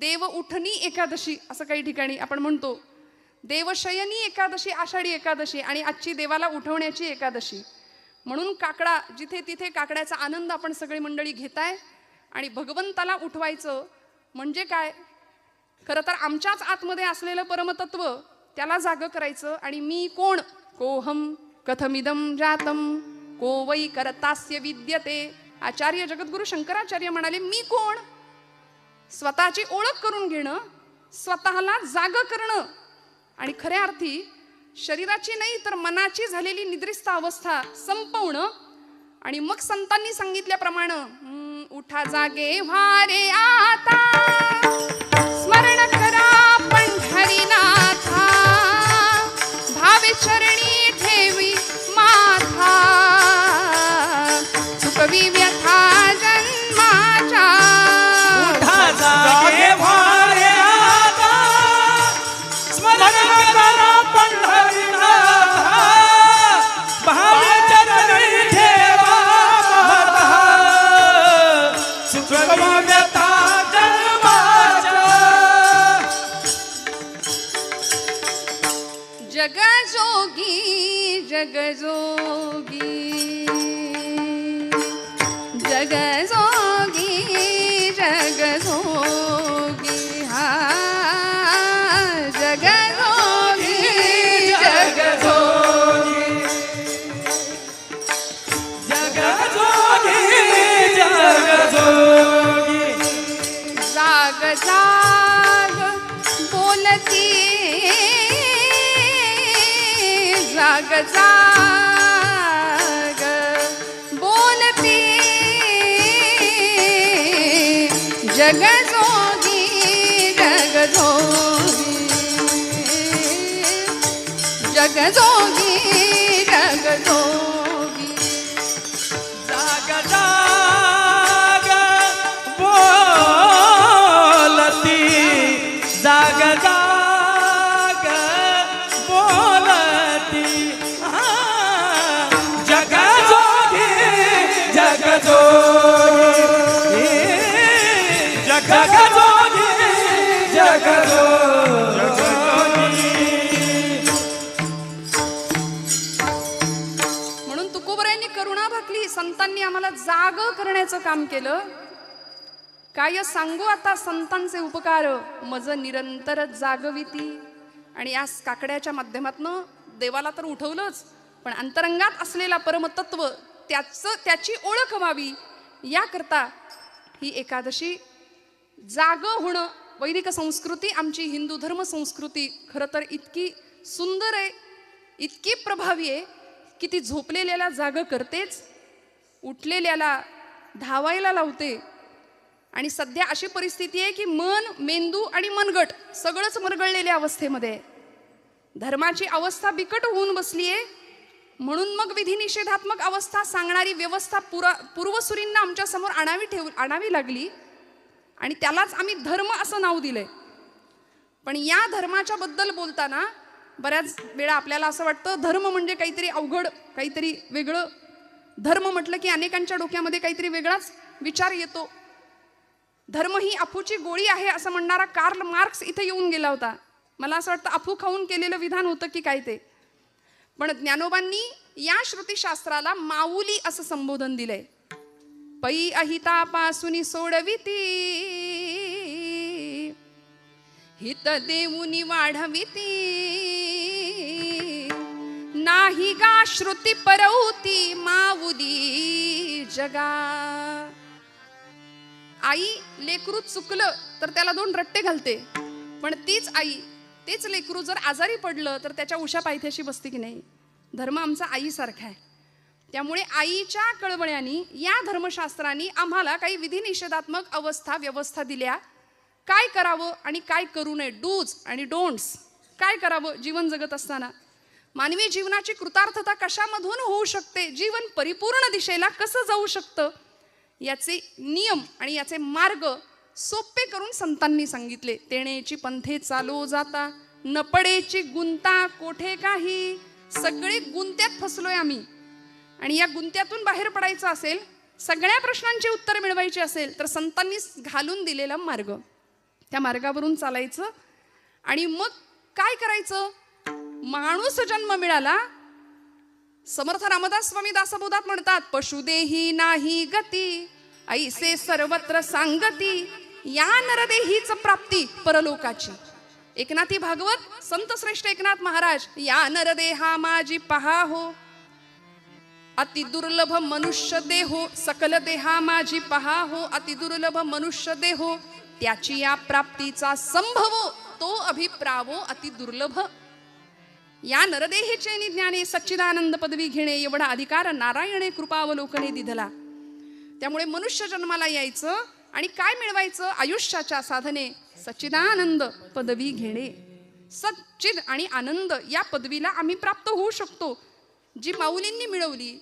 देव उठणी एकादशी असं काही ठिकाणी आपण म्हणतो, देवशयनी एकादशी आषाढी एकादशी, आणि आजची देवाला उठवण्याची एकादशी. म्हणून काकडा, जिथे तिथे काकड्याचा आनंद आपण सगळी मंडळी घेताय. आणि भगवंताला उठवायचं म्हणजे काय, खरं तर आमच्याच आतमध्ये असलेलं परमतत्व त्याला जाग करायचं. आणि मी कोण, कोहम कथमिदं जातम को वै करतास्य विद्यते. आचार्य जगद्गुरु शंकराचार्य म्हणाले, मी कोण, स्वतःची ओळख करून घेणं, स्वतःला जाग करणं, आणि खऱ्या अर्थी शरीराची नाही तर मनाची झालेली निद्रिस्त अवस्था संपवणं. आणि मग संतांनी सांगितल्याप्रमाणे उठा जागे व्हारे आता, स्मरण करा पंढरीनाथा, भावे चरणी ठेवी माथा, चुकवी व्यथा जन्माच्या. उठा जागे व्हारे आता, स्मरण करा पंढरीनाथा, भावे चरणी ठेवा माथा, चुकवी व्यथा जन्माच्या. जगजोगी जगजोगी जगजोगी जगजोगी, हा जगजोगी जगजोगी. जगजोगी जगजोगी, जाग जाग बोलती, जाग जाग बोलती, जगजोगी जगजोगी जगजोगी जगजोगी. जाग जाग बोलती, जाग जाग बोलती, जगजोगी जगजोगी, जगजोगी जगजोगी. म्हणून तुकोबरायांनी करुणा भाकली, संतांनी आम्हाला जाग करण्याचं काम केलं. काय सांगू आता संतांचे उपकार, मज निरंतर जागविती. आणि या काकड्याच्या माध्यमातनं देवाला तर उठवलंच, पण अंतरंगात असलेला परमतत्व त्याची ओळख व्हावी याकरता ही एकादशी. जाग होणं, वैदिक संस्कृती, आमची हिंदू धर्म संस्कृती खरं तर इतकी सुंदर आहे, इतकी प्रभावी आहे की ती झोपलेल्याला जाग करतेच, उठलेल्याला धावायला लावते. आणि सध्या अशी परिस्थिती आहे की मन, मेंदू आणि मनगट सगळंच मरगळलेल्या अवस्थेमध्ये आहे. धर्माची अवस्था बिकट होऊन बसली आहे. म्हणून मग विधिनिषेधात्मक अवस्था सांगणारी व्यवस्था पूर्वसुरींना आमच्या समोर आणावी लागली. आणि त्यालाच आम्ही धर्म असं नाव दिलंय. पण या धर्माच्या बद्दल बोलताना बऱ्याच वेळा आपल्याला असं वाटतं धर्म म्हणजे काहीतरी अवघड, काहीतरी वेगळं. धर्म म्हटलं की अनेकांच्या डोक्यामध्ये काहीतरी वेगळाच विचार येतो. धर्म ही अफूची गोळी आहे असं म्हणणारा कार्ल मार्क्स इथे येऊन गेला होता. मला असं वाटतं अफू खाऊन केलेलं विधान होतं की काय ते. पण ज्ञानोबांनी या श्रुतीशास्त्राला माऊली असं संबोधन दिलंय. पै अहितापासून सोडविती, हित देऊनी वाढविती, नाही गा श्रुती परवती माऊली जगा. आई लेकरू चुकलं तर त्याला 2 रट्टे घालते, पण तीच आई, तेच लेकरू जर आजारी पडलं तर त्याच्या उशा पायथ्याशी बसते की नाही. धर्म आमचा आईसारखा आहे. त्यामुळे आईच्या कळवळ्यांनी या धर्मशास्त्रांनी आम्हाला काही विधिनिषेधात्मक अवस्था व्यवस्था दिल्या. काय करावं आणि काय करू नये, डूज आणि डोंट्स. काय करावं जीवन जगत असताना, मानवी जीवनाची कृतार्थता कशामधून होऊ शकते, जीवन परिपूर्ण दिशेला कसं जाऊ शकतं, याचे नियम आणि याचे मार्ग सोपे करून संतांनी सांगितले. तेणेची पंथे चालो जाता, न पडेची गुंता कोठे काही. सगळे गुंत्यात फसलोय आम्ही. आणि या गुंत्यातून बाहेर पडायचं असेल, सगळ्या प्रश्नांची उत्तर मिळवायची असेल तर संतांनी घालून दिलेला मार्ग. त्या मार्गावरून चालायचं आणि मग काय करायचं. माणूस जन्म मिळाला. समर्थ रामदास स्वामी दासबोधात म्हणतात, पशुदेही नाही गती ऐसे सर्वत्र सांगती, या नरदेहीच प्राप्ती परलोकाची. एकनाथी भागवत संत श्रेष्ठ एकनाथ महाराज, या नरदेहा माझी पहा हो, अति दुर्लभ मनुष्य देहो, सकल देहा माझी पहा हो, अति दुर्लभ मनुष्य देहो, त्याची या प्राप्तीचा संभव, तो अभिप्रावो अति दुर्लभ. या नरदेहीचे ज्ञाने सच्चिदानंद पदवी घेणे एवढा अधिकार नारायणे कृपावलोकने दिधला. त्यामुळे मनुष्य जन्माला यायचं आणि काय मिळवायचं. आयुष्याच्या साधने सच्चिदानंद पदवी घेणे. सच्चिद आणि आनंद या पदवीला आम्ही प्राप्त होऊ शकतो. जी माऊलींनी मिळवली,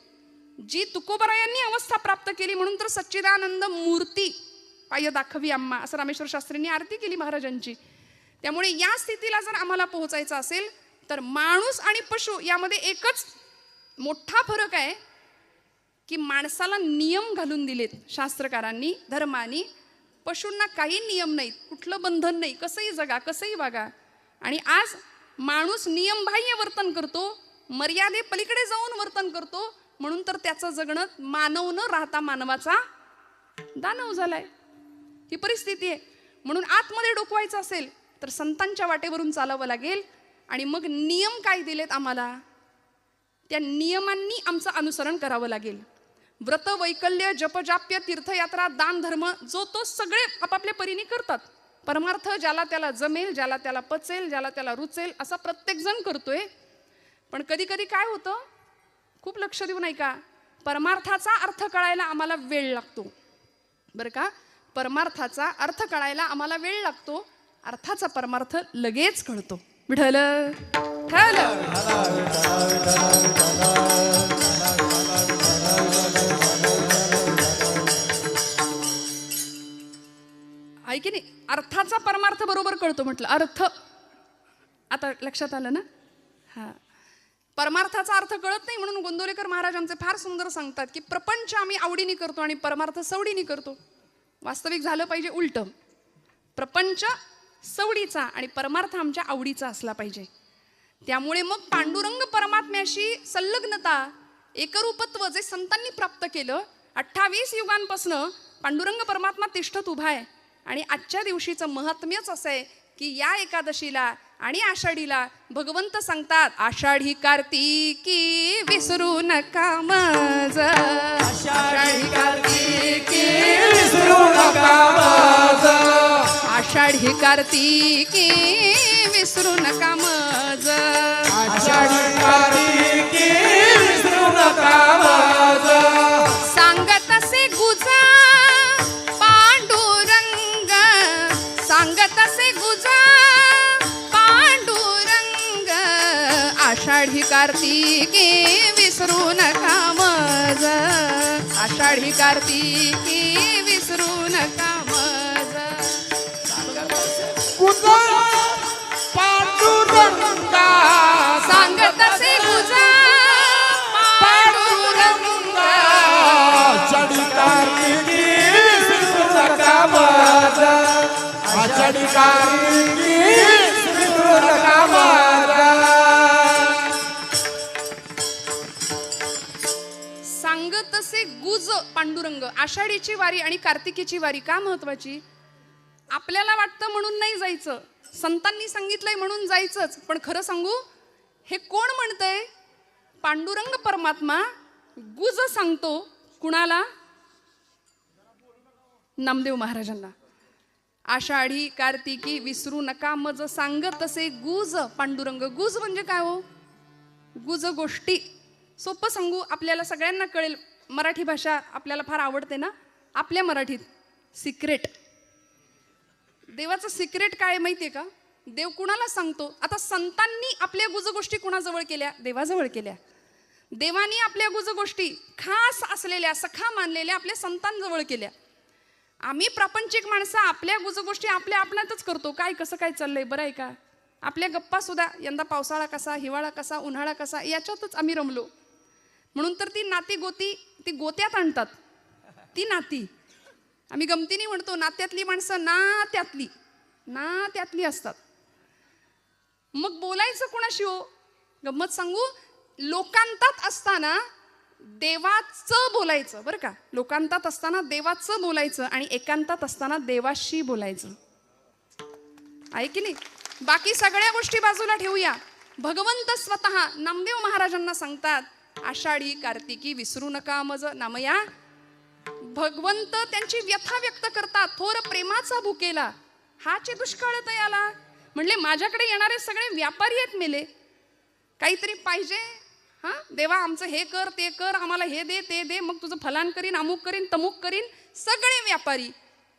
जी तुकोबरायांनी अवस्था प्राप्त केली, म्हणून तर सच्चिदानंद मूर्ती पाय दाखवी आम्हा असं रामेश्वर शास्त्रींनी आरती केली महाराजांची. त्यामुळे या स्थितीला जर आम्हाला पोहोचायचं असेल तर माणूस आणि पशु यामध्ये एकच मोठा फरक आहे की माणसाला नियम घालून दिलेत शास्त्रकारांनी, धर्मानी. पशूंना काही नियम नाहीत, कुठलं बंधन नाही, कसंही जगा कसंही वागा. आणि आज माणूस नियमबाह्य वर्तन करतो, मर्यादे पलीकडे जाऊन वर्तन करतो, म्हणून तर त्याचं जगणं मानव न राहता मानवाचा दानव झालाय. ही परिस्थिती आहे. म्हणून आतमध्ये डोकवायचं असेल तर संतांच्या वाटेवरून चालावं लागेल. आणि मग नियम काय दिलेत आम्हाला, त्या नियमांनी आमचं अनुसरण करावं लागेल. व्रत, वैकल्य, जपजाप्य, तीर्थयात्रा, दान, धर्म जो तो सगळे आपापल्या परीने करतात. परमार्थ ज्याला त्याला जमेल, ज्याला त्याला पचेल, ज्याला त्याला रुचेल असा प्रत्येक जण करतोय. पण कधी कधी काय होतं, खूप लक्ष देऊ नाही का, परमार्थाचा अर्थ कळायला आम्हाला वेळ लागतो. बरं का, परमार्थाचा अर्थ कळायला आम्हाला वेळ लागतो. अर्थाचा परमार्थ लगेच कळतो. विठ्ठल ठल. आहे की नाही, अर्थाचा परमार्थ बरोबर कळतो म्हटलं. अर्थ आता लक्षात आलं ना. हा, परमार्थाचा अर्थ कळत नाही म्हणून गोंदवलेकर महाराज आमचे फार सुंदर सांगतात की प्रपंच आम्ही आवडीने करतो आणि परमार्थ सवडीने करतो. वास्तविक झालं पाहिजे उलट. प्रपंच सवडीचा आणि परमार्थ आमच्या आवडीचा असला पाहिजे. त्यामुळे मग पांडुरंग परमात्म्याशी संलग्नता, एकरूपत्व जे संतांनी प्राप्त केलं, 28 युगांपासनं पांडुरंग परमात्मा तिष्ठत उभा आहे. आणि आजच्या दिवशीचं महात्म्यच असं आहे की या एकादशीला आणि आषाढीला भगवंत सांगतात, आषाढी कार्तिकी विसरू नका मज, आषाढी कार्तिकी विसरू नका मज, आषाढी कार्तिकी विसरू नका मज, आषाढी कार्तिकी विसरू नका मज. सांगत असे गुजा पांडुरंग, सांगत असे गुजा पांडुरंग, आषाढी कार्तिकी विसरू नका मज, आषाढी कार्तिकी विसरू नका मज. पांडुरंगा सांगत असे गुजा पांडुरंग, आषाढी कार्तिकी विसरू नका मज, आषाढी कार्तिकी विसरू नका मज. सांगत असे गुज पांडुरंग. आषाढीची वारी आणि कार्तिकीची वारी का महत्वाची. आपल्याला वाटतं म्हणून नाही जायचं, संतांनी सांगितलंय म्हणून जायचंच. पण खरं सांगू, हे कोण म्हणतंय, पांडुरंग परमात्मा गुज सांगतो. कुणाला, नामदेव महाराजांना. आषाढी कार्तिकी विसरू नका मज, सांगत असे गुज पांडुरंग. गुज म्हणजे काय हो, गुज गोष्टी. सोपं सांगू, आपल्याला सगळ्यांना कळेल. मराठी भाषा आपल्याला फार आवडते ना. आपल्या मराठीत सिक्रेट. देवाचं सिक्रेट काय माहितीये का, देव कुणाला सांगतो. आता संतांनी आपल्या गुजगोष्टी कुणाजवळ केल्या, देवाजवळ केल्या. देवानी आपल्या गुजगोष्टी खास असलेल्या, सखा मानलेल्या आपल्या संतांजवळ केल्या. आम्ही प्रापंचिक माणसं आपल्या गुजगोष्टी आपल्या आपल्यातच करतो. काय कसं काय चाललंय, बरं आहे का, आपल्या गप्पा सुद्धा यंदा पावसाळा कसा, हिवाळा कसा, उन्हाळा कसा, याच्यातच आम्ही रमलो. म्हणून तर ती नाती गोती ती गोत्यात आणतात. ती नाती आम्ही गमतीने म्हणतो, नात्यातली माणसं नात्यातली. ना त्यातली असतात. मग बोलायचं कोणाशी हो? गंमत सांगू, लोकांतात असताना देवाचं बोलायचं बरं का. लोकांतात असताना देवाचं बोलायचं आणि एकांतात असताना देवाशी बोलायचं, आहे की नाही. बाकी सगळ्या गोष्टी बाजूला ठेवूया. भगवंत स्वतः नामदेव महाराजांना सांगतात, आषाढी कार्तिकी विसरू नका मज नामया. भगवंत त्यांची व्यथा व्यक्त करतात. थोर प्रेमाचा भुकेला हाचे दुष्काळ तयाला. म्हणले माझ्याकडे येणारे सगळे व्यापारी आहेत मेले, काहीतरी पाहिजे. हा देवा, आमचं हे कर ते कर, आम्हाला हे दे ते दे, मग तुझं फलान करीन, अमुक करीन, तमुक करीन, सगळे व्यापारी.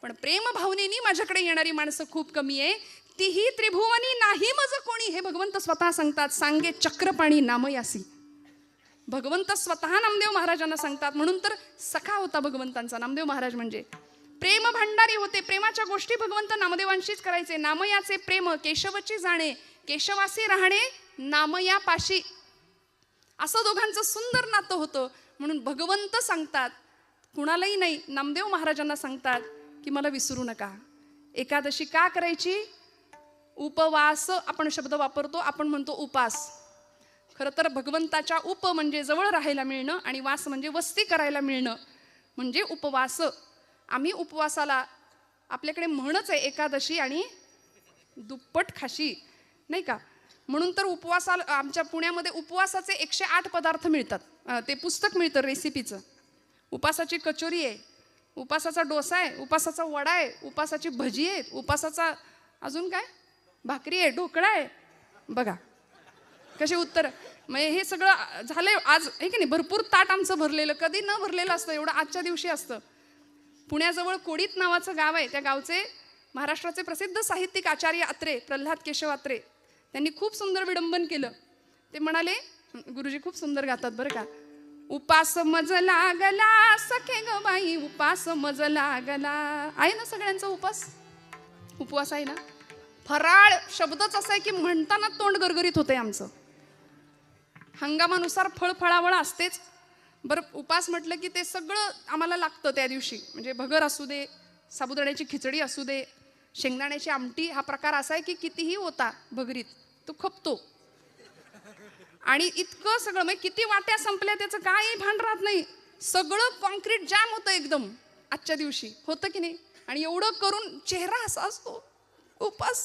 पण प्रेम भावनेनी माझ्याकडे येणारी माणसं खूप कमी आहे. तीही त्रिभुवनी नाही मज कोणी, हे भगवंत स्वतः सांगतात. सांगे चक्रपाणी नामयासी. भगवंत स्वतः नामदेव महाराजांना सांगतात. म्हणून तर सखा होता भगवंतांचा नामदेव महाराज म्हणजे. प्रेम भांडारी होते. प्रेमाच्या गोष्टी भगवंत नामदेवांशीच करायचे. नामयाचे प्रेम केशवची जाणे, केशवासी राहणे नामया पाशी. असं दोघांचं सुंदर नातं होतं. म्हणून भगवंत सांगतात, कुणालाही नाही, नामदेव महाराजांना सांगतात की मला विसरू नका. एकादशी का करायची? उपवास आपण शब्द वापरतो, आपण म्हणतो उपास. खरं तर भगवंताच्या उप म्हणजे जवळ राहायला मिळणं आणि वास म्हणजे वस्ती करायला मिळणं म्हणजे उपवास. आम्ही उपवासाला, आपल्याकडे म्हणच आहे एकादशी आणि दुप्पट खाशी, नाही का. म्हणून तर उपवासाला आमच्या पुण्यामध्ये उपवासाचे 108 पदार्थ मिळतात. ते पुस्तक मिळतं रेसिपीचं. उपासाची कचोरी आहे, उपासाचा डोसा आहे, उपासाचा वडा आहे, उपासाची भजी आहे, उपासाचा अजून काय भाकरी आहे, ढोकळा आहे. बघा कसे उत्तर. म्हणजे हे सगळं झालंय आज, आहे की नाही. भरपूर ताट आमचं भरलेलं, कधी न भरलेलं असतं एवढं आजच्या दिवशी असतं. पुण्याजवळ कोडीत नावाचं गाव आहे. त्या गावचे महाराष्ट्राचे प्रसिद्ध साहित्यिक आचार्य अत्रे, प्रल्हाद केशव अत्रे, त्यांनी खूप सुंदर विडंबन केलं. ते म्हणाले, गुरुजी खूप सुंदर गातात बरं का. उपास मज लागला सखे ग बाई, उपास मज लागला. आहे ना सगळ्यांचा उपास? उपवास आहे ना. फराळ शब्दच असा आहे की म्हणताना तोंड गरगरीत होते आमचं. हंगामानुसार फळफळावळ असतेच. बरं, उपास म्हटलं की ते सगळं आम्हाला लागतं त्या दिवशी. म्हणजे भगर असू दे, साबुदाण्याची खिचडी असू दे, शेंगदाण्याची आमटी, हा प्रकार असा आहे की कितीही होता भगरीत तो खपतो. आणि इतकं सगळं, म्हणजे किती वाट्या संपल्या त्याचं काही भान राहत नाही. सगळं कॉन्क्रीट जॅम होतं एकदम आजच्या दिवशी, होतं की नाही. आणि एवढं करून चेहरा असा असतो. उपास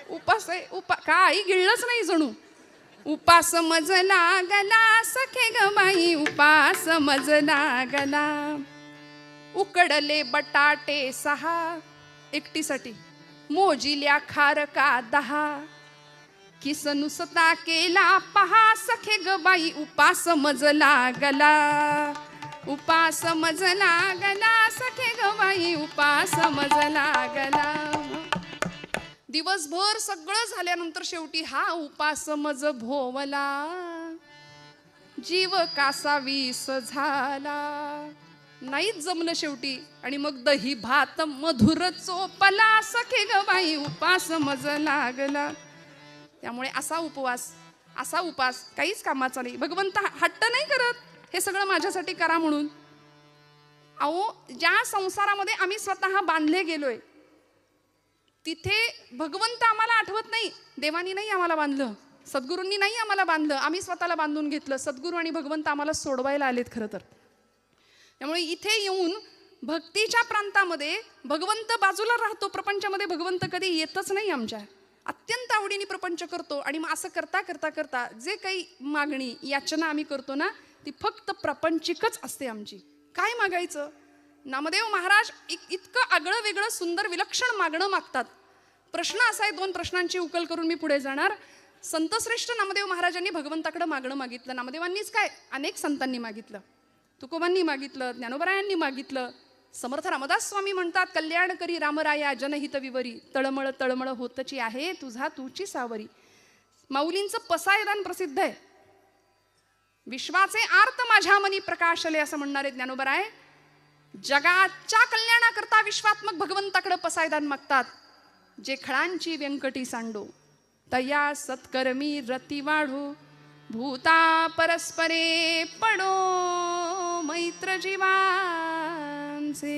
उपास आहे, काही गिळलंच नाही जणू. उपास मज लागला सखे ग बाई, उपास मज लागला. उकडले बटाटे 6 एकटीसाठी, मोजिल्या खारका 10, किस नुसता केला पहा सखे ग बाई, उपास मज लागला. उपास मज लागला सखे ग बाई, उपास मज लागला. दिवसभर सगळं झाल्यानंतर शेवटी हा उपास मज भोवला, जीव कासा विष झाला. नाहीच जमलं शेवटी. आणि मग दही भात मधुर चोपला सखे ग बाई, उपास मज लागला. त्यामुळे असा उपास काहीच कामाचा नाही. भगवंत हट्ट नाही करत हे सगळं माझ्यासाठी करा म्हणून. अहो, ज्या संसारामध्ये आम्ही स्वतः बांधले गेलोय तिथे भगवंत आम्हाला आठवत नाही. देवानी नाही आम्हाला बांधलं, सद्गुरूंनी नाही आम्हाला बांधलं, आम्ही स्वतःला बांधून घेतलं. सद्गुरू आणि भगवंत आम्हाला सोडवायला आलेत खरं तर. त्यामुळे इथे येऊन भक्तीच्या प्रांतामध्ये भगवंत बाजूला राहतो. प्रपंचामध्ये भगवंत कधी येतच नाही आमच्या. अत्यंत आवडीने प्रपंच करतो. आणि मग असं करता करता करता जे काही मागणी याचना आम्ही करतो ना, ती फक्त प्रपंचिकच असते आमची. काय मागायचं? नामदेव महाराज इतकं आगळं वेगळं सुंदर विलक्षण मागणं मागतात. प्रश्न असा आहे, 2 प्रश्नांची उकल करून मी पुढे जाणार. संतश्रेष्ठ नामदेव महाराजांनी भगवंताकडे मागणं मागितलं. नामदेवांनीच काय, अनेक संतांनी मागितलं. तुकोबांनी मागितलं, ज्ञानोबरायांनी मागितलं. समर्थ रामदास स्वामी म्हणतात, कल्याण करी रामराया जनहित विवरी, तळमळ तळमळ होतची आहे तुझा तूची सावरी. माऊलींचं पसायदान प्रसिद्ध आहे. विश्वाचे आर्त माझ्या मनी प्रकाशले असं म्हणणारे ज्ञानोबराय जगाच्या कल्याणाकरता विश्वात्मक भगवंताकडे पसायदान मागतात. जे खळांची व्यंकटी सांडो, तया सत्कर्मी रती वाढो, भूता परस्परे पडो मैत्र जीवांचे.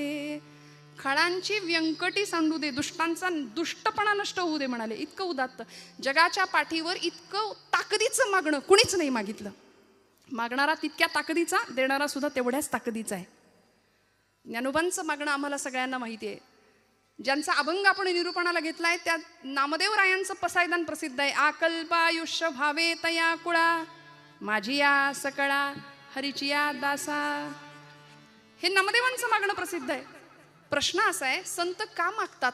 खळांची व्यंकटी सांडू दे, दुष्टांचा दुष्टपणा नष्ट होऊ दे म्हणाले. इतकं उदात्त. जगाच्या पाठीवर इतकं ताकदीचं मागणं कुणीच नाही मागितलं. मागणारा तितक्या ताकदीचा, देणारा सुद्धा तेवढ्याच ताकदीचा आहे. ज्ञानोबांचं मागणं आम्हाला सगळ्यांना माहिती आहे. ज्यांचा अभंग आपण निरूपणाला घेतलाय त्या नामदेव रायांचं पसायदान प्रसिद्ध आहे. आकल्पायुष्य भावे तया कुळा, माझी या सकळा हरिचिया दासा. हे नामदेवांचं मागणं प्रसिद्ध आहे. प्रश्न असा आहे, संत का मागतात?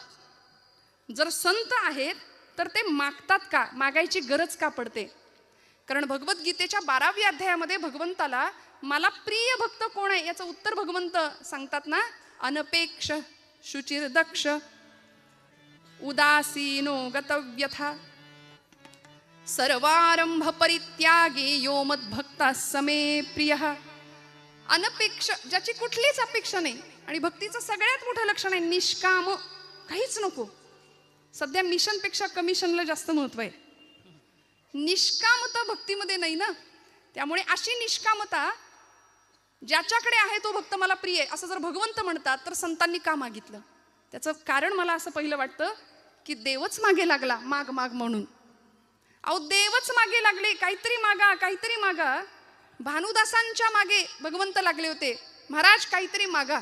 जर संत आहेत तर ते मागतात का? मागायची गरज का पडते? कारण भगवद्गीतेच्या 12व्या अध्यायामध्ये भगवंताला मला प्रिय भक्त कोण आहे याचं उत्तर भगवंत सांगतात ना. अनपेक्ष शुचिर दक्ष उदासीनो गतव्यथा सर्वारंभ परित्यागी यो मद्भक्ता समे प्रिय. अनपेक्ष, ज्याची कुठलीच अपेक्षा नाही. आणि भक्तीचं सगळ्यात मोठं लक्षण आहे निष्काम, काहीच नको. सध्या मिशनपेक्षा कमिशनला जास्त महत्व आहे. निष्कामता भक्तीमध्ये नाही ना. त्यामुळे अशी निष्कामता ज्याच्याकडे आहे तो भक्त मला प्रिय आहे असं जर भगवंत म्हणतात तर संतांनी का मागितलं? त्याचं कारण मला असं पहिलं वाटतं की देवच मागे लागला माग माग म्हणून. अहो देवच मागे लागले, काहीतरी मागा काहीतरी मागा. भानुदासांच्या मागे भगवंत लागले होते, महाराज काहीतरी मागा.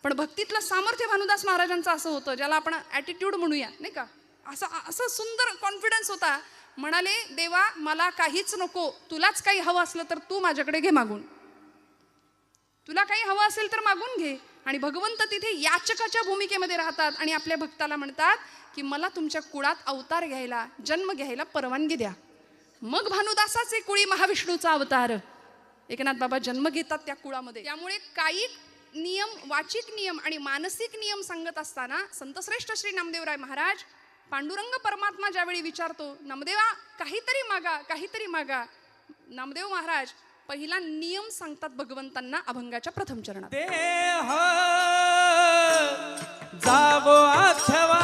पण भक्तीतलं सामर्थ्य भानुदास महाराजांचं असं होतं, ज्याला आपण ॲटिट्यूड म्हणूया नाही का, असं सुंदर कॉन्फिडन्स होता. म्हणाले देवा मला काहीच नको, तुलाच काही हवं असलं तर तू माझ्याकडे घे मागून. तुला काही हवं असेल तर मागून घे. आणि भगवंत तिथे याचकाच्या भूमिकेमध्ये राहतात आणि आपल्या भक्ताला म्हणतात की मला तुमच्या कुळात अवतार घ्यायला, जन्म घ्यायला परवानगी द्या. मग भानुदासाचे कुळी महाविष्णूचा अवतार एकनाथ बाबा जन्म घेतात त्या कुळामध्ये. त्यामुळे कायिक नियम, वाचिक नियम आणि मानसिक नियम सांगत असताना संतश्रेष्ठ श्री नामदेवराय महाराज, पांडुरंग परमात्मा ज्यावेळी विचारतो नामदेवा काहीतरी मागा काहीतरी मागा, नामदेव महाराज पहिला नियम सांगतात भगवंतांना अभंगाच्या प्रथम चरणात. देह जावो अथवा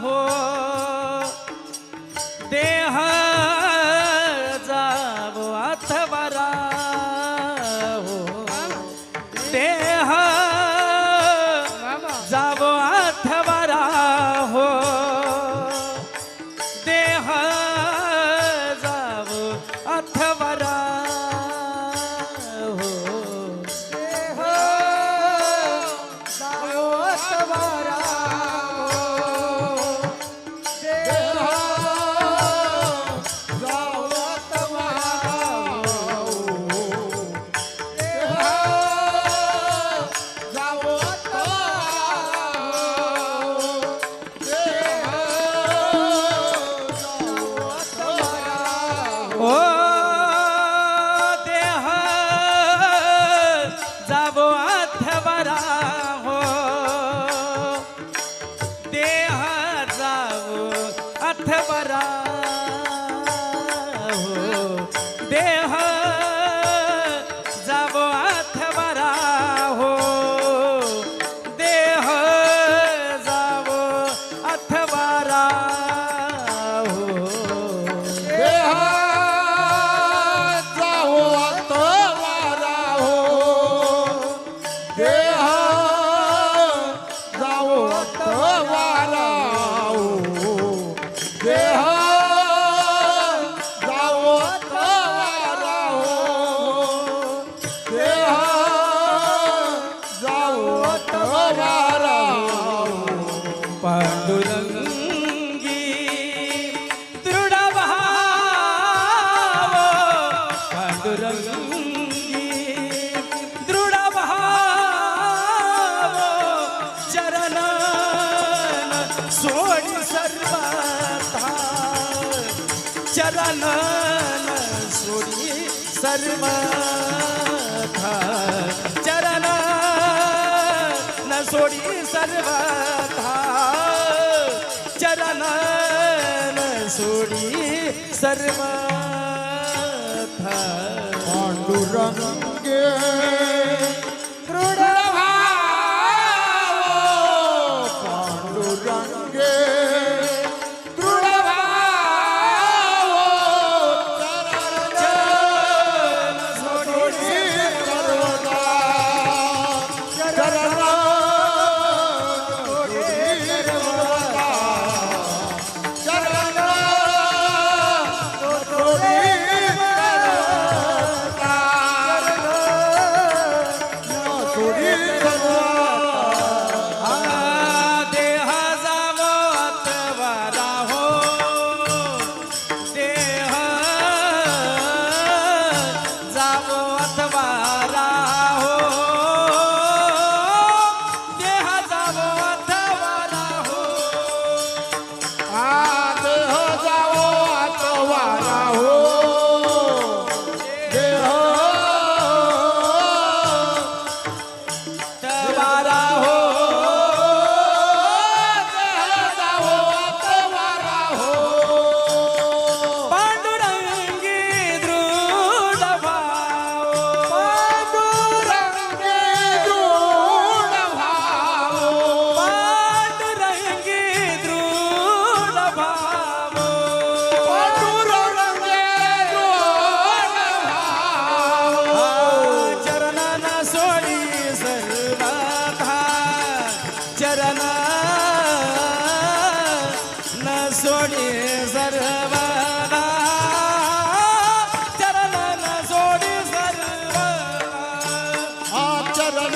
हो, देह जावो अथवा हो, देह जावो अथवा हो, देह जावो अथवा पांडुरंगी दृढ भाव, पांडुरंगी दृढ भाव, चरण सोडी सर्वथा, चरण सोडी सर्वथा, चरण सोडी सर्वथा, चरण सोडी सर्वथा. पांडुरंगे दृढ भाव, पांडुरंगे दृढ भाव, चरण सोडी सर्वथा, चरण सोडी सर्वदा चरण सोडी सर्वदा चरण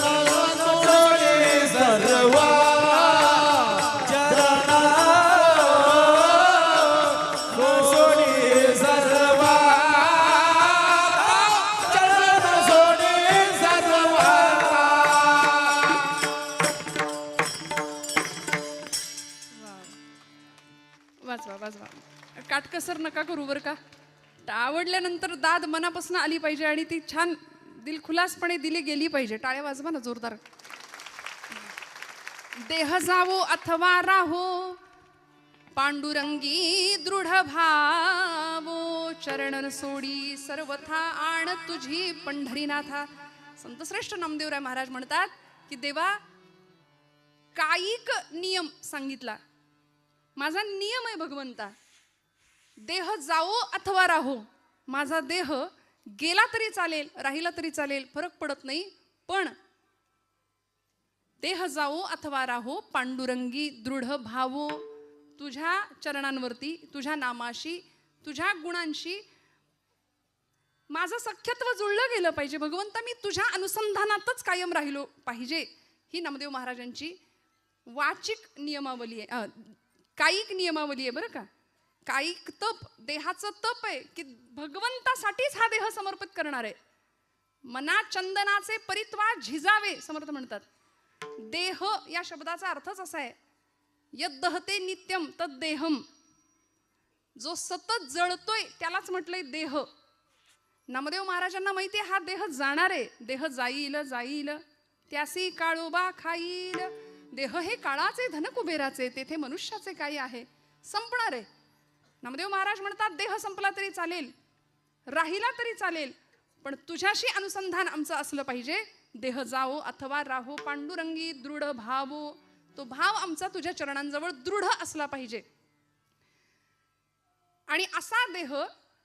सोडी सर्व चरण सोडी सर्वदा चरण सोडी सर्व वाचवा वाचवा काटकसर नका करू बरं का. आवडल्यानंतर दाद मनापासून आली पाहिजे आणि ती छान दिलखुलासपणे दिली गेली पाहिजे. टाळ्या वाजवा ना जोरदार. देह जावो अथवा राहो पांडुरंगी दृढ भावो चरण सोडी सर्वथा आण तुझी पंढरीनाथा. संतश्रेष्ठ नामदेवराय महाराज म्हणतात की देवा कायिक नियम सांगितला. माझा नियम आहे भगवंता, देह जाओ अथवा राहो. माझा देह गेला तरी चालेल राहिला तरी चालेल फरक पडत नाही, पण देह जाओ अथवा राहो पांडुरंगी दृढ भावो. तुझ्या चरणांवरती तुझ्या नामाशी तुझ्या गुणांशी माझं सख्यत्व जुळलं गेलं पाहिजे. भगवंता मी तुझ्या अनुसंधानातच कायम राहिलो पाहिजे. ही नामदेव महाराजांची वाचिक नियमावली आहे, कायिक नियमावली आहे बरं का. कायिक तप देहाचं तप आहे की भगवंतासाठीच हा देह समर्पित करणार आहे. मना चंदनाचे परित्वा झिजावे समर्थ म्हणतात. देह या शब्दाचा अर्थच असा आहे यद्दहते नित्यम तद्देहम. जो सतत जळतोय त्यालाच म्हटलंय देह. नामदेव महाराजांना माहिती आहे हा देह जाणार आहे. देह जाईल जाईल त्यासी काळोबा खाईल. देह हे काळाचे धन कुबेराचे तेथे मनुष्याचे काही आहे, संपणार आहे. नामदेव महाराज म्हणतात देह संपला तरी चालेल राहिला तरी चालेल, पण तुझ्याशी अनुसंधान आमचं असलं पाहिजे. देह जाओ अथवा राहो पांडुरंगी दृढ भावो. तो भाव आमचा तुझ्या चरणांजवळ दृढ असला पाहिजे. आणि असा देह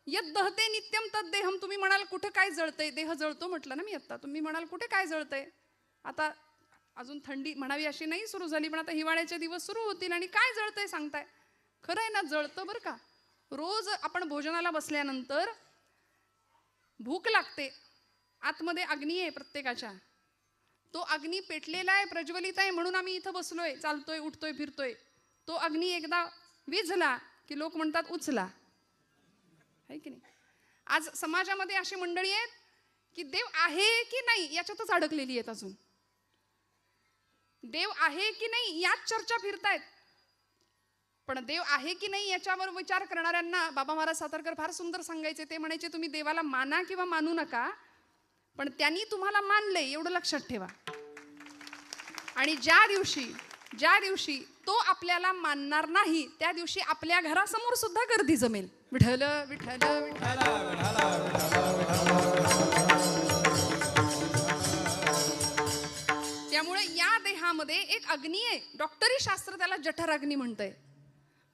यद्दहते नित्यम तद्देहम. तुम्ही म्हणाल कुठे काय जळतंय, देह जळतो म्हटलं ना मी आता. तुम्ही म्हणाल कुठे काय जळतंय. आता अजून थंडी म्हणावी अशी नाही सुरू झाली, पण आता हिवाळ्याचे दिवस सुरू होतील आणि काय जळतंय सांगताय. खरं आहे ना, जळतं बरं का. रोज आपण भोजनाला बसल्यानंतर भूक लागते, आतमध्ये अग्नी आहे प्रत्येकाच्या. तो अग्नी पेटलेला आहे प्रज्वलित आहे म्हणून आम्ही इथं बसलोय, चालतोय उठतोय फिरतोय. तो अग्नी एकदा विझला की लोक म्हणतात उचला, आहे की नाही. आज समाजामध्ये अशी मंडळी आहेत की देव आहे की नाही याच्यातच अडकलेली आहेत. अजून देव आहे की नाही यात चर्चा फिरतायत, पण देव आहे की नाही याच्यावर विचार करणाऱ्यांना बाबा महाराज सातारकर फार सुंदर सांगायचे. ते म्हणायचे तुम्ही देवाला माना किंवा मानू नका, पण त्यांनी तुम्हाला मानलंय एवढं लक्षात ठेवा. आणि ज्या दिवशी तो आपल्याला मानणार नाही त्या दिवशी आपल्या घरासमोर सुद्धा गर्दी जमेल. विठ्ठल विठ्ठल विठ्ठल. त्यामुळे या देहामध्ये एक अग्नी आहे. डॉक्टरी शास्त्र त्याला जठर अग्नी म्हणतंय.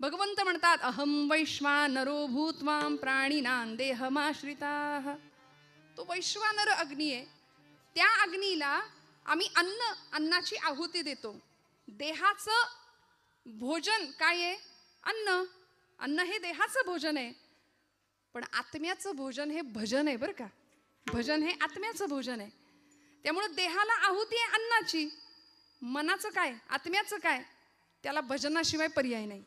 भगवंत म्हणतात अहम वैश्वानरो भूत्वाम प्राणिनां देहमाश्रिताः. तो वैश्वानर अग्नी आहे. त्या अग्नीला आम्ही अन्नाची आहुती देतो. देहाचं भोजन काय आहे, अन्न हे देहाचं भोजन आहे, पण आत्म्याचं भोजन हे भजन आहे बरं का. भजन हे आत्म्याचं भोजन आहे. त्यामुळे देहाला आहुती आहे अन्नाची, मनाचं काय आत्म्याचं काय, त्याला भजनाशिवाय पर्याय नाही.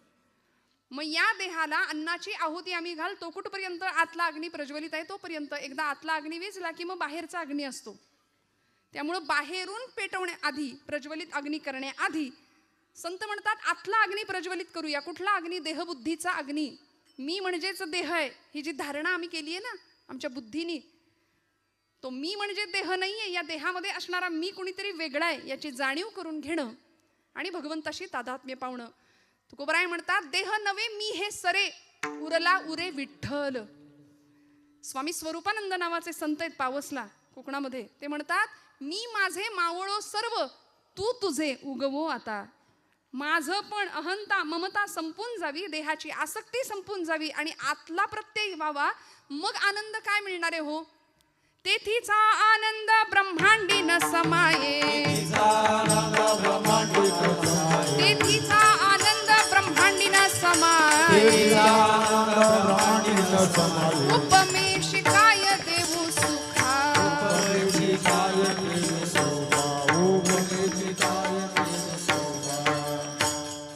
मग या देहाला अन्नाची आहुती आम्ही घालतो कुठपर्यंत, आतला अग्नी प्रज्वलित आहे तोपर्यंत. एकदा आतला अग्नी विझला की मग बाहेरचा अग्नी असतो. त्यामुळं बाहेरून पेटवण्याआधी प्रज्वलित अग्नी करण्याआधी संत म्हणतात आतला अग्नी प्रज्वलित करूया. कुठला अग्नी, देहबुद्धीचा अग्नी. मी म्हणजेच देह आहे ही जी धारणा आम्ही केली आहे ना आमच्या बुद्धीनी, तो मी म्हणजे देह नाहीये. या देहामध्ये असणारा मी कोणीतरी वेगळा आहे याची जाणीव करून घेणं आणि भगवंताशी तादात्म्य पावणं. तुकोबराय म्हणतात देह नवे मी हे सरे उरला उरे विठ्ठल. स्वामी स्वरूपानंद नावाचे संत आहेत पावसला कोकणामध्ये. ते म्हणतात मी माझे मावळो सर्व तू तुझे उगवो आता. माझं पण अहंता ममता संपून जावी, देहाची आसक्ती संपून जावी आणि आतला प्रत्यय व्हावा. मग आनंद काय मिळणार आहे हो. तेथीचा आनंद ब्रह्मांडी न समाये. तेथीचा आनंद ब्रह्मांडी न समाये. राणी न समाये उपमेशी काय देऊ सुखा उपमेची काय देव शोभा उपमेची काय देव शोभा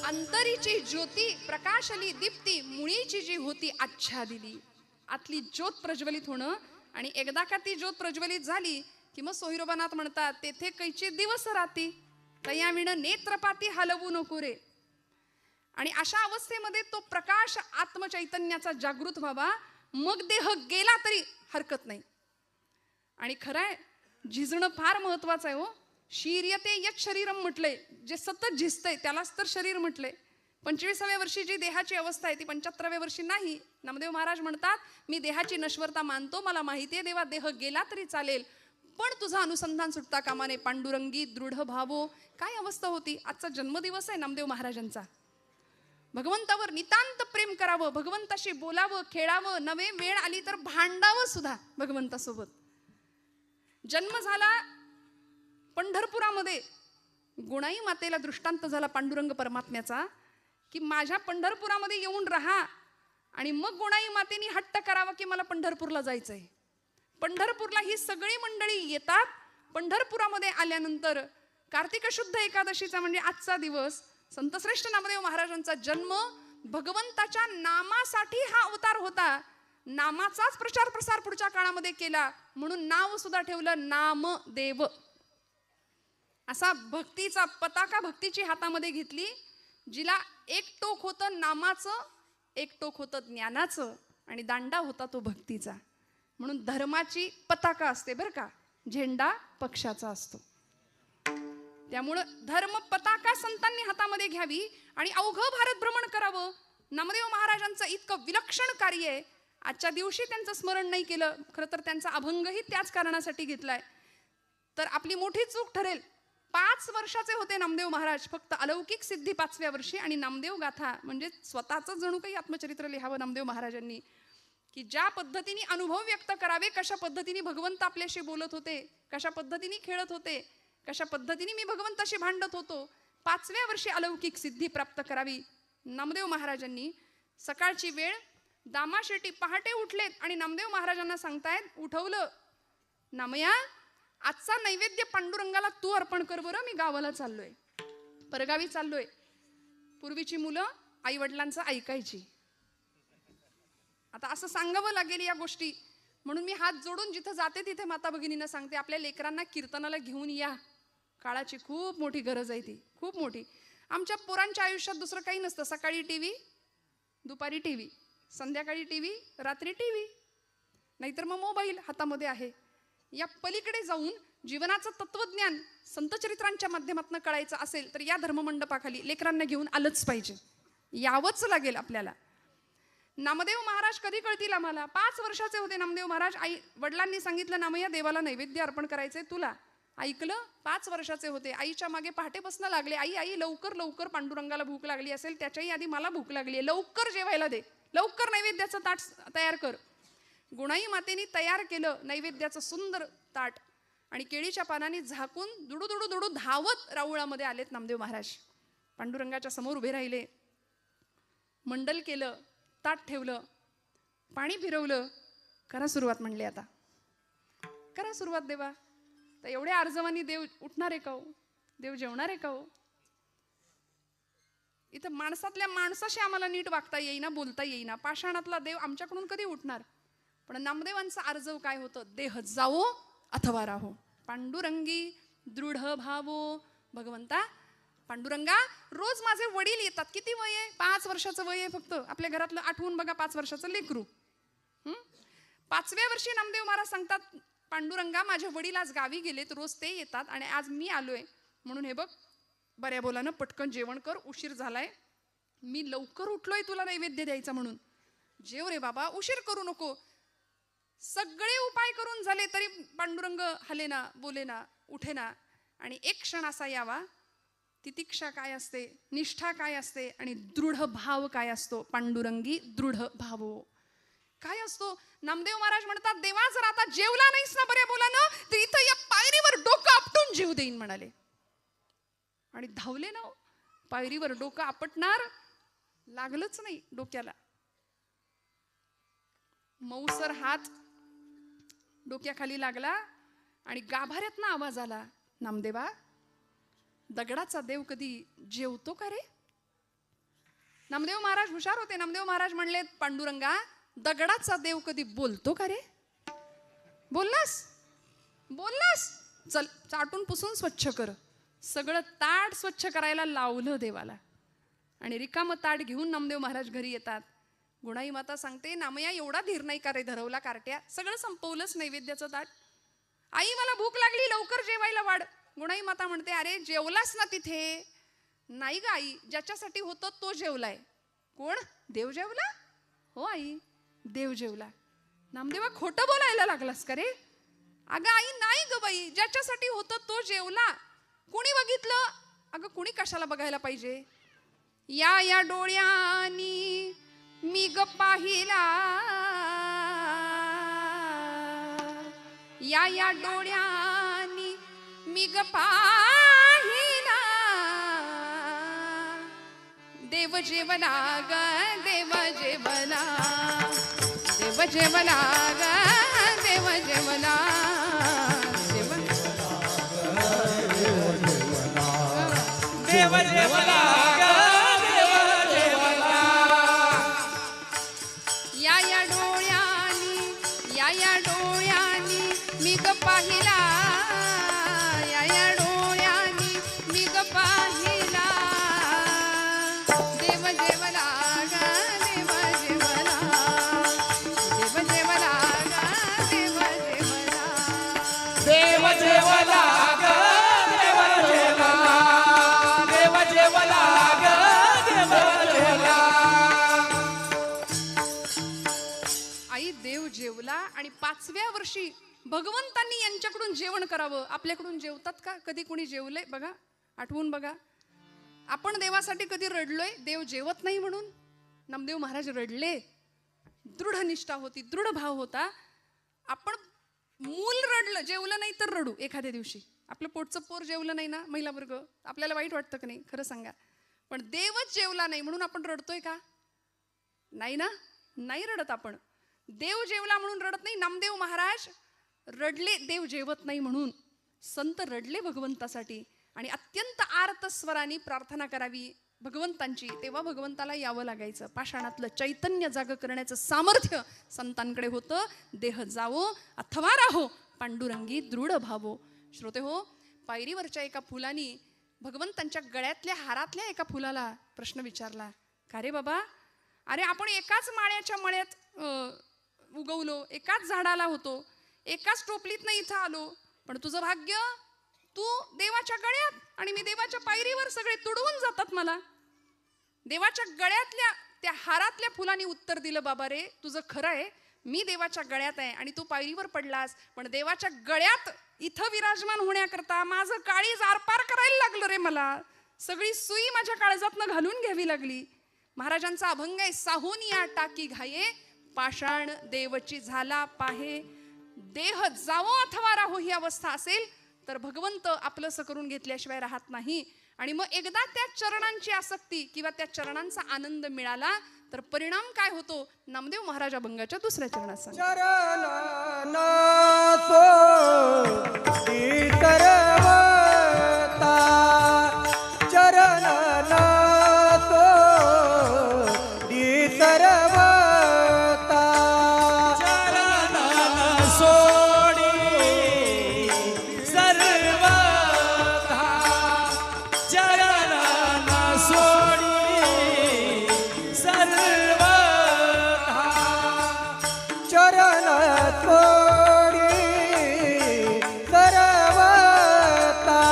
अंतरीची ज्योती प्रकाशली दीप्ती मुळीची जी होती आच्छा दिली. आतली ज्योत प्रज्वलित होणं आणि एकदा का ती ज्योत प्रज्वलित झाली की मग सोहिरोबानाथ म्हणतात तेथे कैची दिवस राती तयाविण नेत्रपाती हलवू नको रे. आणि अशा अवस्थेमध्ये तो प्रकाश आत्मचैतन्याचा जागृत व्हावा, मग देह गेला तरी हरकत नाही. आणि खरंय झिजणं फार महत्वाचं आहे हो. शीर्यते यत शरीरम म्हटलंय, जे सतत झिजतंय त्यालाच तर शरीर म्हटलंय. 25व्या वर्षी जी देहाची अवस्था आहे ती 75व्या वर्षी नाही. नामदेव महाराज म्हणतात मी देहाची नश्वरता मानतो, मला माहितीये देवा देह गेला तरी चालेल, पण तुझा अनुसंधान सुटता कामा नये. पांडुरंगी दृढ भावो. काय अवस्था होती. आजचा जन्मदिवस आहे नामदेव महाराजांचा. भगवंतावर नितांत प्रेम करावं, भगवंताशी बोलावं, खेळावं, नवे वेळ आली तर भांडावं सुद्धा भगवंतासोबत. जन्म झाला पंढरपुरामध्ये. गुणाई मातेला दृष्टांत झाला पांडुरंग परमात्म्याचा की माझ्या पंढरपुरामध्ये येऊन राहा. आणि मग गुणाई मातेनी हट्ट करावा की मला पंढरपूरला जायचंय. पंढरपूरला ही सगळी मंडळी येतात. पंढरपुरामध्ये आल्यानंतर कार्तिक शुद्ध एकादशीचा म्हणजे आजचा दिवस, संतश्रेष्ठ नामदेव महाराजांचा जन्म, भगवंताच्या नामासाठी हा अवतार होता. नामाचाच प्रचार प्रसार पुढच्या काळामध्ये केला म्हणून नाव सुद्धा ठेवलं नामदेव. असा भक्तीचा पताका भक्तीची हातामध्ये घेतली, जिला एक टोक होतं नामाचं, एक टोक होतं ज्ञानाचं आणि दांडा होता तो भक्तीचा. म्हणून धर्माची पताका असते बरं का, झेंडा पक्षाचा असतो. त्यामुळं धर्म पताका संतांनी हातामध्ये घ्यावी आणि अवघं भारत भ्रमण करावं. नामदेव महाराजांचं इतकं विलक्षण कार्य आहे. आजच्या दिवशी त्यांचं स्मरण नाही केलं, खरं तर त्यांचा अभंगही त्याच कारणासाठी घेतलाय तर आपली मोठी चूक ठरेल. 5 वर्षाचे होते नामदेव महाराज, फक्त अलौकिक सिद्धी 5व्या वर्षी. आणि नामदेव गाथा म्हणजे स्वतःच जणू काही आत्मचरित्र लिहावं नामदेव महाराजांनी, की ज्या पद्धतीने अनुभव व्यक्त करावे, कशा पद्धतीने भगवंत आपल्याशी बोलत होते, कशा पद्धतीने खेळत होते, कशा पद्धतीने मी भगवंताशी भांडत होतो. 5व्या वर्षी अलौकिक सिद्धी प्राप्त करावी. नामदेव महाराजांनी सकाळची वेळ, दामा शेट्टी पहाटे उठलेत आणि नामदेव महाराजांना सांगतायत, उठवलं नामया आजचा नैवेद्य पांडुरंगाला तू अर्पण कर बरं, मी गावाला चाललोय, परगावी चाललोय. पूर्वीची मुलं आई वडिलांचं ऐकायची. आता असं सांगावं लागेल या गोष्टी, म्हणून मी हात जोडून जिथं जाते तिथे माता भगिनींना सांगते, आपल्या लेकरांना कीर्तनाला घेऊन या. काळाची खूप मोठी गरज आहे, ती खूप मोठी. आमच्या पोरांच्या आयुष्यात दुसरं काही नसतं. सकाळी टीव्ही, दुपारी टीव्ही, संध्याकाळी टीव्ही, रात्री टीव्ही, नाहीतर मग मोबाईल हातामध्ये आहे. या पलीकडे जाऊन जीवनाचं तत्वज्ञान संतचरित्रांच्या माध्यमातून कळायचं असेल तर या धर्ममंडपाखाली लेकरांना घेऊन आलंच पाहिजे, यावंच लागेल आपल्याला. नामदेव महाराज कधी कळतील आम्हाला. 5 वर्षाचे होते नामदेव महाराज. आई वडिलांनी सांगितलं नामया देवाला नैवेद्य अर्पण करायचंय तुला. ऐकलं. 5 वर्षाचे होते. आईच्या मागे पहाटे बसणं लागले. आई आई लवकर लवकर, पांडुरंगाला भूक लागली असेल, त्याच्याही आधी मला भूक लागली आहे, लवकर जेवायला दे, लवकर नैवेद्याचं ताट तयार कर. गुणाई मातेनी तयार केलं नैवेद्याचं सुंदर ताट आणि केळीच्या पानाने झाकून दुडू दुडू दुडू धावत राऊळामध्ये आलेत नामदेव महाराज. पांडुरंगाच्या समोर उभे राहिले, मंडल केलं, ताट ठेवलं, पाणी फिरवलं. करा सुरुवात म्हणले, आता करा सुरुवात देवा. तर एवढ्या अर्जवानी देव उठणार आहे का हो? देव जेवणार आहे का हो? इथं माणसातल्या माणसाशी आम्हाला नीट वागता येईना, बोलता येईना. पाषाणातला देव आमच्याकडून कधी उठणार? पण नामदेवांचा अर्जव काय होतं? देह जावो अथवा राहो, पांडुरंगी दृढ भावो. भगवंता पांडुरंगा, रोज माझे वडील येतात. किती वय आहे? 5 वर्षाचं वय आहे फक्त. आपल्या घरातलं आठवून बघा, 5 वर्षाचं लेकरू. 5व्या वर्षी नामदेव महाराज सांगतात, पांडुरंगा माझे वडील आज गावी गेलेत, रोज ते येतात आणि आज मी आलोय, म्हणून हे बघ बऱ्या बोलानं पटकन जेवण कर, उशीर झालाय, मी लवकर उठलोय तुला नैवेद्य द्यायचा म्हणून. जेव रे बाबा, उशीर करू नको. सगळे उपाय करून झाले तरी पांडुरंग हलेना, बोलेना, उठेना. आणि एक क्षण असा यावा, तितिक्षा काय असते, निष्ठा काय असते आणि दृढ भाव काय असतो. पांडुरंगी दृढ भावो काय असतो? नामदेव महाराज म्हणतात, देवा जर आता जेवला नाहीस ना बऱ्या बोलानं, तर इथं या पायरीवर डोकं आपटून जीव देईन म्हणाले. आणि धावले ना, पायरीवर डोकं आपटणार लागलंच नाही डोक्याला. मऊसर हात डोक्याखाली लागला आणि गाभाऱ्यातनं आवाज आला, नामदेवा, दगडाचा देव कधी जेवतो का रे? नामदेव महाराज हुशार होते. नामदेव महाराज म्हणले, पांडुरंगा, दगडाचा देव कधी बोलतो का रे? बोललास? बोललास? चल चाटून पुसून स्वच्छ कर. सगळं ताट स्वच्छ करायला लावलं देवाला आणि रिकामं ताट घेऊन नामदेव महाराज घरी येतात. गुणाई माता सांगते, नामया एवढा धीर नाही का रे धरवला कार्ट्या? सगळं संपवलंच नैवेद्याचं ताट. आई मला भूक लागली, लवकर जेवायला वाढ. गुणाई माता म्हणते, अरे जेवलास ना तिथे? नाही ग आई, ज्याच्यासाठी होतं तो जेवलाय. कोण? देव जेवला? हो आई, देव जेवला. नामदेवा, खोटं बोलायला लागलास का रे? अगं आई, नाही ग बाई, ज्याच्यासाठी होतं तो जेवला. कुणी बघितलं? अगं कुणी कशाला बघायला पाहिजे? या डोळ्यांनी मी ग पाहिला, या डोळ्यांनी मी ग पाहिला, देव जेवला ग, देव जेवला, देव जेवला ग, देव जेवला, देव जेवला ग, देव जेवला. या डोळ्यांनी, या डोळ्यांनी मी ग पाहिला, या डोळ्यांनी मी ग पाहिला, देव जेवला ग, देव जेवला, देव जेवला ग, देव जेवला, देव जेवला ग, देव जेवला, देव जेवला ग, देव जेवला. आई देव जेवला आणि 5व्या वर्षी भगवंतांनी यांच्याकडून जेवण करावं. आपल्याकडून जेवतात का? कधी कोणी जेवलंय बघा, आठवून बघा. आपण देवासाठी कधी रडलोय देव जेवत नाही म्हणून? नामदेव महाराज रडले. दृढ निष्ठा होती, दृढ भाव होता. आपण मूल रडलं, जेवलं नाही तर रडू एखाद्या दिवशी. आपलं पोटचं पोर जेवलं नाही ना, महिला वर्ग, आपल्याला वाईट वाटतं का नाही? खरं सांगा. पण देवच जेवला नाही म्हणून आपण रडतोय का? नाही ना, नाही रडत आपण. देव जेवला म्हणून रडत नाही. नामदेव महाराज रडले देव जेवत नाही म्हणून. संत रडले भगवंतासाठी आणि अत्यंत आर्त स्वराने प्रार्थना करावी भगवंतांची. तेव्हा भगवंताला यावं लागायचं. पाषाणातलं चैतन्य जाग करण्याचं सामर्थ्य संतांकडे होतं. देह जावो अथवा राहो, पांडुरंगी दृढ भावो. श्रोते हो, पायरीवरच्या एका फुलानी भगवंतांच्या गळ्यातल्या हारातल्या एका फुलाला प्रश्न विचारला, का रे बाबा, अरे आपण एकाच माळ्याच्या मळ्यात उगवलो, एकाच झाडाला होतो, एकाच टोपलीतनं इथं आलो, पण तुझं भाग्य, तू देवाच्या गळ्यात आणि मी देवाच्या पायरीवर, सगळे तुडवून जातात मला. देवाच्या गळ्यातल्या त्या हारातल्या फुलांनी उत्तर दिलं, बाबा रे तुझं खरं आहे, मी देवाच्या गळ्यात आहे आणि तू पायरीवर पडलास, पण देवाच्या गळ्यात इथं विराजमान होण्याकरता माझं काळीज आरपार करायला लागलं रे. मला सगळी सुई माझ्या काळजातनं घालून घ्यावी लागली. महाराजांचा अभंग आहे, साहून या टाकी घाये, पाषाण देवची झाला पाहे. देह जावो अथवा राहो ही अवस्था असेल तर भगवंत आपलंसं करून घेतल्याशिवाय राहत नाही. आणि मग एकदा त्या चरणांची आसक्ती किंवा त्या चरणांचा आनंद मिळाला तर परिणाम काय होतो? नामदेव महाराज अभंगाच्या दुसऱ्या चरणात सांगतात. चरण सोडी तरवता, चरण सोडी तरवता, चरण सोडी सर्वथा, चरण सोडी सर्वथा, चरण सोडी तरवता,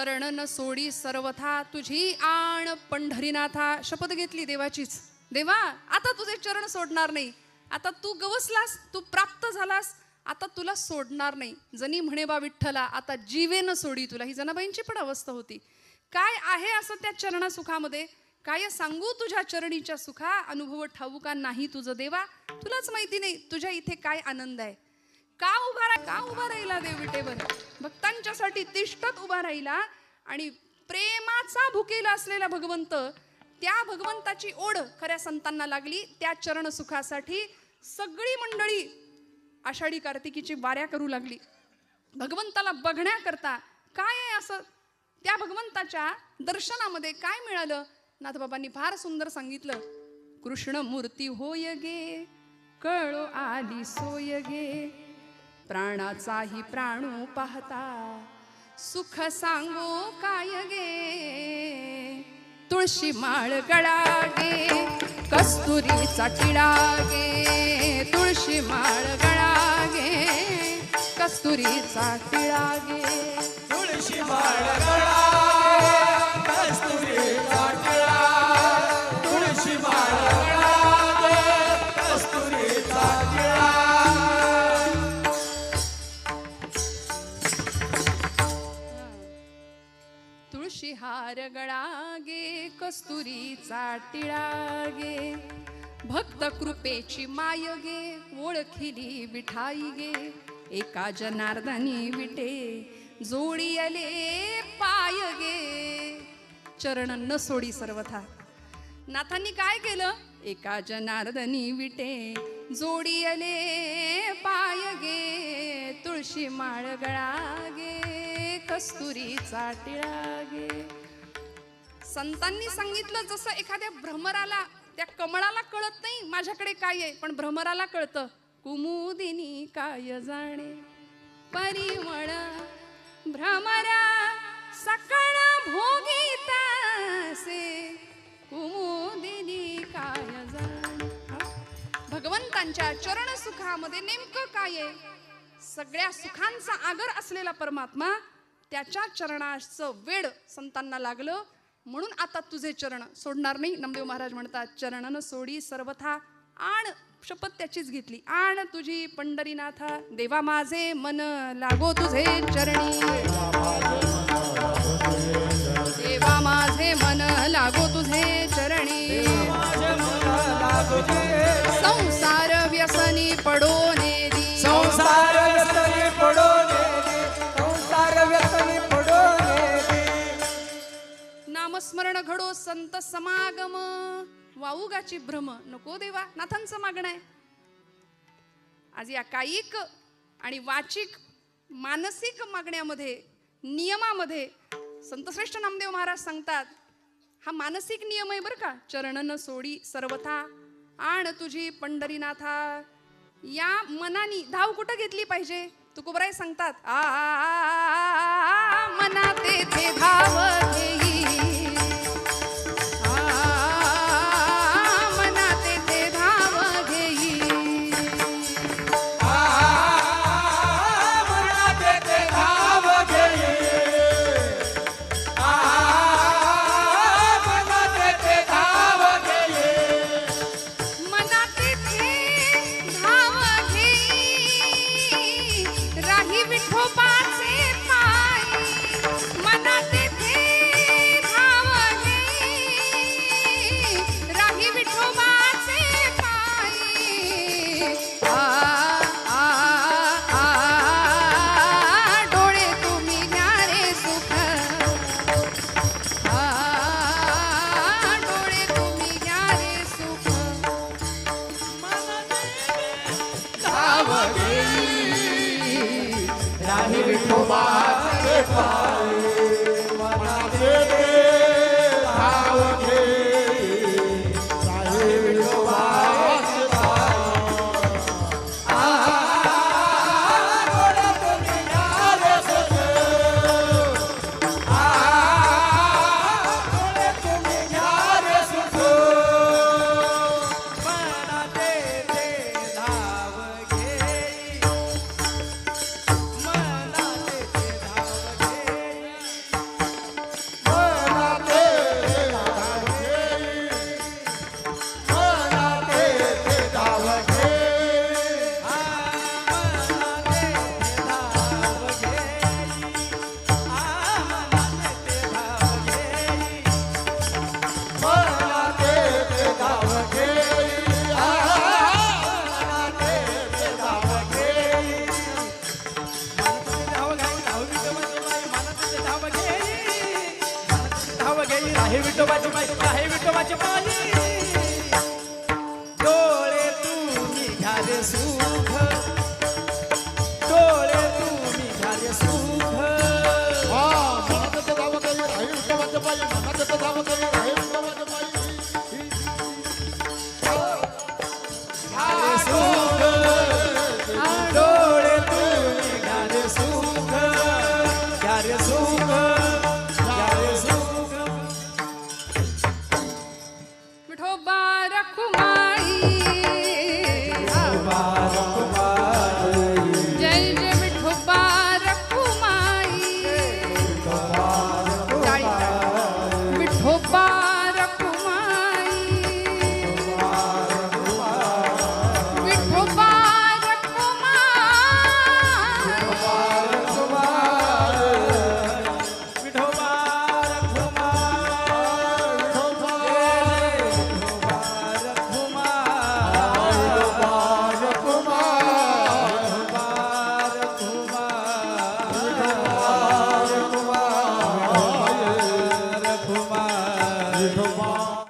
चरण न सोडी सर्वथा तुझी आण पंढरीनाथा. शपथ घेतली देवाचीच. देवा आता तुझे चरण सोडणार नाही. आता तू गवसलास, तू प्राप्त झालास, आता तुला सोडणार नाही. जनी म्हणे बा विठ्ठला आता जीवेन सोडी तुला. ही जनाबाईंची पण अवस्था होती. काय आहे असं त्या चरणा सुखामध्ये? काय सांगू तुझ्या चरणीच्या सुखा, अनुभव ठाऊका नाही तुझं देवा. तुलाच माहिती नाही तुझ्या इथे काय आनंद आहे. का उभा राहिला देव विटेवर? भक्तांच्यासाठी तिष्ठत उभा राहिला. आणि प्रेमाचा भुकेला असलेला भगवंत, त्या भगवंताची ओढ खऱ्या संतांना लागली. त्या चरण सुखासाठी सगळी मंडळी आषाढी कार्तिकीची वाऱ्या करू लागली भगवंताला बघण्याकरता. काय आहे असं त्या भगवंताच्या दर्शनामध्ये काय मिळालं? नाथबाबांनी फार सुंदर सांगितलं. कृष्ण मूर्ती होय गे, कळो आली सोय गे, प्राणाचाही प्राणू पाहता, सुख सांगो काय गे. तुळशी माळ गळा गे, कस्तुरीचा टिळा गे, तुळशी माळ गळा गे, कस्तुरीचा टिळा गे. तुळशी माळ गळा कस्तुरीचा टिळा, तुळशी माळ गळा कस्तुरीचा टिळा. तुळशी हार गळा गे, कस्तुरीचा टिळा गे, भक्त कृपेची माय गे, ओळखिली विठाई गे, एका जनार्दनी विटे जोडी आले पाय गे. चरण न सोडी सर्वथा. नाथांनी काय केलं? एका जनार्दनी विटे जोडी आले पाय गे, तुळशी माळ गळा गे, कस्तुरीचा टिळा गे. संतांनी सांगितलं जसं एखाद्या भ्रमराला, त्या कमळाला कळत नाही माझ्याकडे काय आहे, पण भ्रमराला कळतं. कुमुदिनी काय जाणे परिमळ, भ्रमरा सकळ भोगीतासे, कुमुदिनी काय जाणे. भगवंतांच्या चरण सुखामध्ये नेमकं काय आहे? सगळ्या सुखांचा आगर असलेला परमात्मा, त्याच्या चरणाचं वेड संतांना लागलं. म्हणून आता तुझे चरण सोडणार नाही. नामदेव महाराज म्हणतात चरणन सोडी सर्वथा आण. शपथ त्याचीच घेतली. आण तुझी पंढरीनाथा, देवा माझे मन लागो तुझे चरणी, देवा माझे मन लागो तुझे चरणी. संसार व्यसनी पडो नेदी, संसार व्यसनी पडो नेदी, संसार व्यसनी पडो नेदी. नामस्मरण घडो संत समागम, वाऊगाची भ्रम नको देवा. नाथांचं मागणं आहे. आज या कायिक आणि वाचिक मानसिक मागण्यामध्ये, नियमामध्ये संतश्रेष्ठ नामदेव महाराज सांगतात, हा मानसिक नियम आहे बरं का. चरणन सोडी सर्वथा आण तुझी पंढरीनाथा. या मनानी धाव कुठं घेतली पाहिजे? तुकोबराय सांगतात, मना तेथे धाव घेई, आहे विठोबाची पायी आहे विठोबाची पायी